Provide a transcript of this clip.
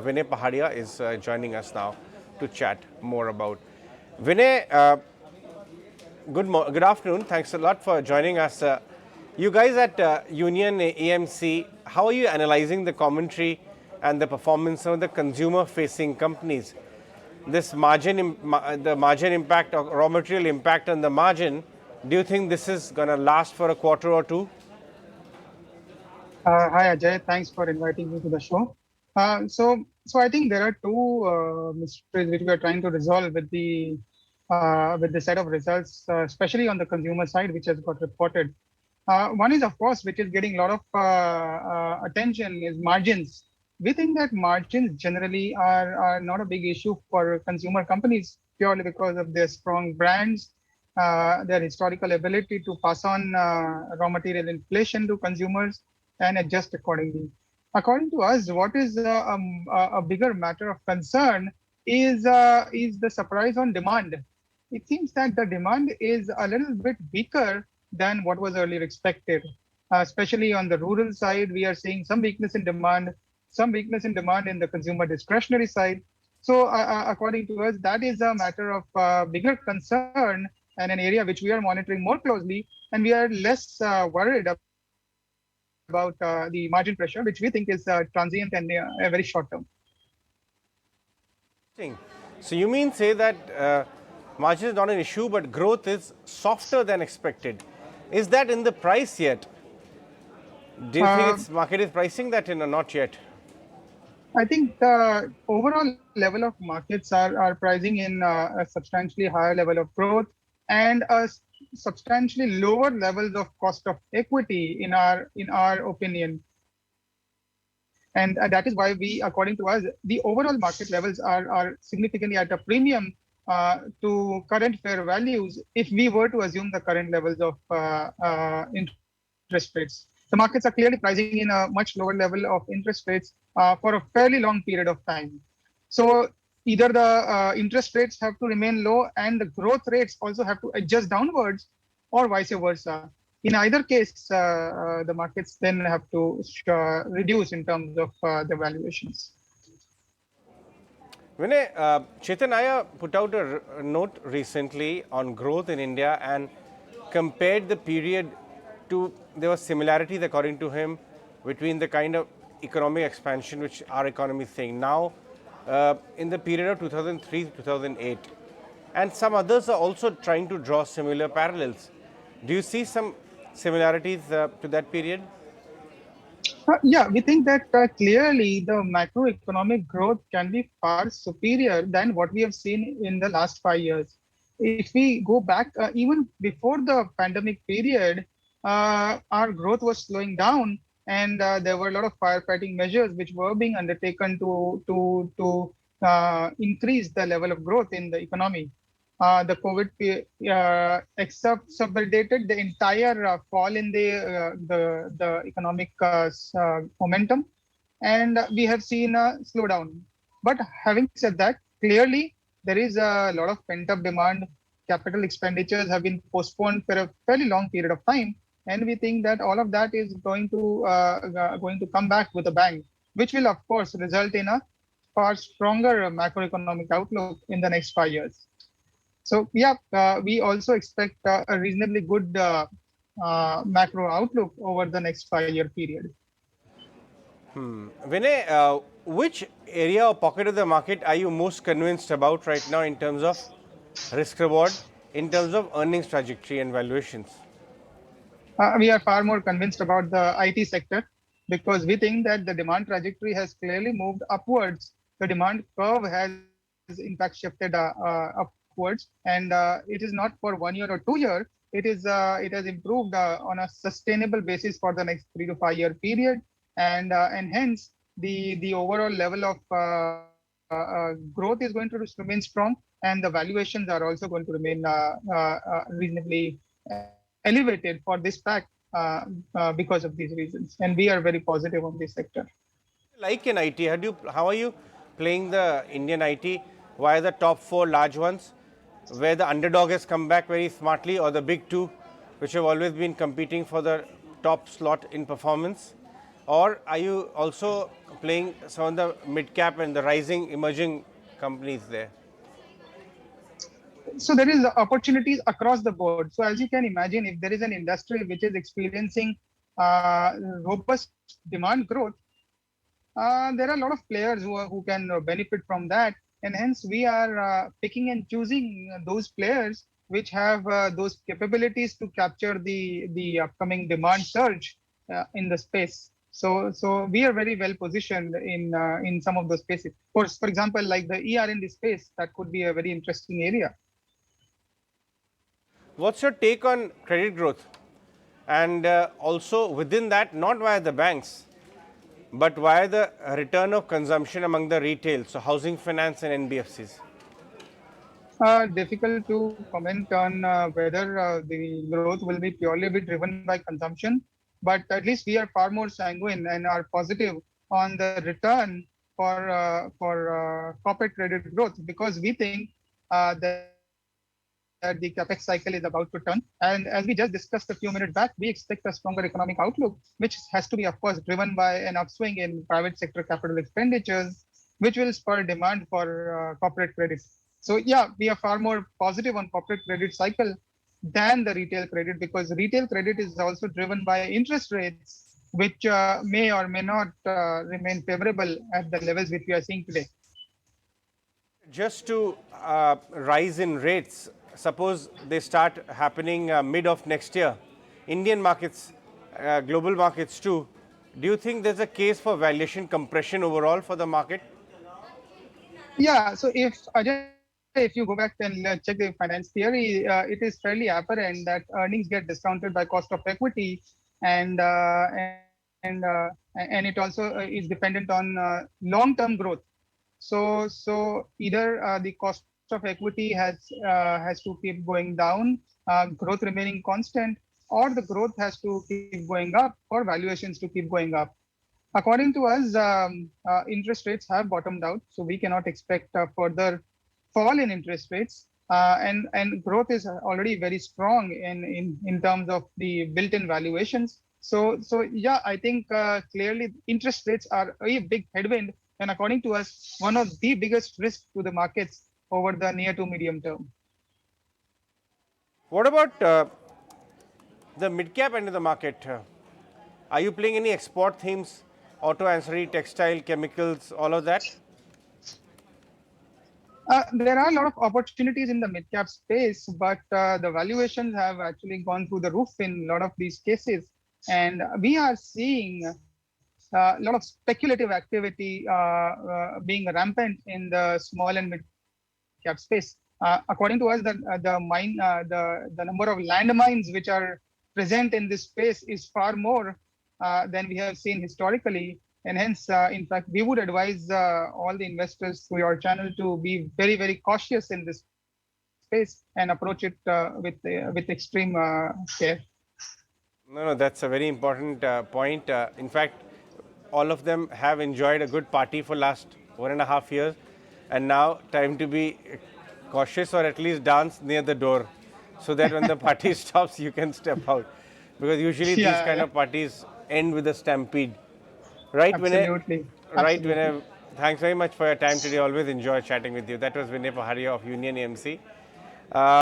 Vinay Paharia is joining us now to chat more about. Vinay, good afternoon. Thanks a lot for joining us. You guys at Union AMC, how are you analyzing the commentary and the performance of the consumer-facing companies? This the margin impact or raw material impact on the margin, do you think this is going to last for a quarter or two? Hi Ajay, thanks for inviting me to the show. So I think there are two mysteries which we are trying to resolve with the set of results, especially on the consumer side, which has got reported. One is, of course, which is getting a lot of attention, is margins. We think that margins generally are not a big issue for consumer companies purely because of their strong brands, their historical ability to pass on raw material inflation to consumers and adjust accordingly. According to us, what is a bigger matter of concern is the surprise on demand. It seems that the demand is a little bit weaker than what was earlier expected. Especially on the rural side, we are seeing some weakness in demand, some weakness in demand in the consumer discretionary side. So, according to us, that is a matter of bigger concern and an area which we are monitoring more closely, and we are less worried about the margin pressure, which we think is transient and very short term. So you mean say that margin is not an issue, but growth is softer than expected. Is that in the price yet? Do you think its market is pricing that in or not yet? I think the overall level of markets are pricing in a substantially higher level of growth and substantially lower levels of cost of equity in our opinion. And that is why we, according to us, the overall market levels are significantly at a premium to current fair values if we were to assume the current levels of interest rates. The markets are clearly pricing in a much lower level of interest rates for a fairly long period of time. So either the interest rates have to remain low and the growth rates also have to adjust downwards, or vice versa. In either case, the markets then have to reduce in terms of the valuations. Vinay, Chetan put out a note recently on growth in India and compared the period to, there was similarities according to him between the kind of economic expansion which our economy is seeing now in the period of 2003 to 2008. And some others are also trying to draw similar parallels. Do you see some similarities to that period? Yeah, we think that clearly the macroeconomic growth can be far superior than what we have seen in the last 5 years. If we go back even before the pandemic period, our growth was slowing down, and there were a lot of firefighting measures which were being undertaken to increase the level of growth in the economy. The COVID exacerbated the entire fall in the economic momentum, and we have seen a slowdown. But having said that, clearly there is a lot of pent-up demand. Capital expenditures have been postponed for a fairly long period of time, and we think that all of that is going to come back with a bang, which will of course result in a far stronger macroeconomic outlook in the next 5 years. So yeah, we also expect a reasonably good macro outlook over the next 5 year period. Vinay, which area or pocket of the market are you most convinced about right now in terms of risk reward, in terms of earnings trajectory and valuations? We are far more convinced about the IT sector because we think that the demand trajectory has clearly moved upwards. The demand curve has in fact shifted upwards, and it is not for 1 year or 2 years. It has improved on a sustainable basis for the next 3 to 5 year period, and hence the overall level of growth is going to remain strong, and the valuations are also going to remain reasonably elevated for this fact because of these reasons, and we are very positive on this sector. Like in IT, how are you playing the Indian IT? Why are the top 4 large ones, where the underdog has come back very smartly, or the big 2, which have always been competing for the top slot in performance? or are you also playing some of the mid cap and the rising emerging companies there? So there is opportunities across the board. So as you can imagine, if there is an industry which is experiencing robust demand growth, there are a lot of players who can benefit from that, and hence we are picking and choosing those players which have those capabilities to capture the upcoming demand surge in the space. So we are very well positioned in some of those spaces. For example, like the ER&D space, that could be a very interesting area. What's your take on credit growth? And also within that, not via the banks, but via the return of consumption among the retail, so housing finance and NBFCs. Difficult to comment on whether the growth will be purely be driven by consumption, but at least we are far more sanguine and are positive on the return for corporate credit growth, because we think that the capex cycle is about to turn. And as we just discussed a few minutes back, we expect a stronger economic outlook, which has to be, of course, driven by an upswing in private sector capital expenditures, which will spur demand for corporate credit. So yeah, we are far more positive on corporate credit cycle than the retail credit, because retail credit is also driven by interest rates, which may or may not remain favorable at the levels which we are seeing today. Just to rise in rates, suppose they start happening mid of next year, Indian markets, global markets too, do you think there's a case for valuation compression overall for the market? Yeah, so if Ajay, if you go back and check the finance theory, it is fairly apparent that earnings get discounted by cost of equity, and uh, and uh, and it also is dependent on long-term growth. So either the cost of equity has to keep going down, growth remaining constant, or the growth has to keep going up for valuations to keep going up. According to us, interest rates have bottomed out, so we cannot expect further fall in interest rates. And growth is already very strong in terms of the built-in valuations. So yeah, I think clearly interest rates are a big headwind, and according to us, one of the biggest risks to the markets over the near to medium term. What about the mid cap end of the market? Are you playing any export themes, auto ancillary, textile, chemicals, all of that? There are a lot of opportunities in the mid-cap space, but the valuations have actually gone through the roof in a lot of these cases. And we are seeing a lot of speculative activity being rampant in the small and mid-cap space. According to us, the number of landmines which are present in this space is far more than we have seen historically. And hence, in fact, we would advise all the investors through your channel to be very, very cautious in this space and approach it with extreme care. No, that's a very important point. In fact, all of them have enjoyed a good party for last 1.5 years, and now time to be cautious or at least dance near the door, so that when the party stops, you can step out. Because usually these Yeah, kind yeah, of parties end with a stampede. Right, Vinay? absolutely, Right, absolutely. Vinay. Thanks very much for your time today. Always enjoy chatting with you. That was Vinay Paharia of Union AMC.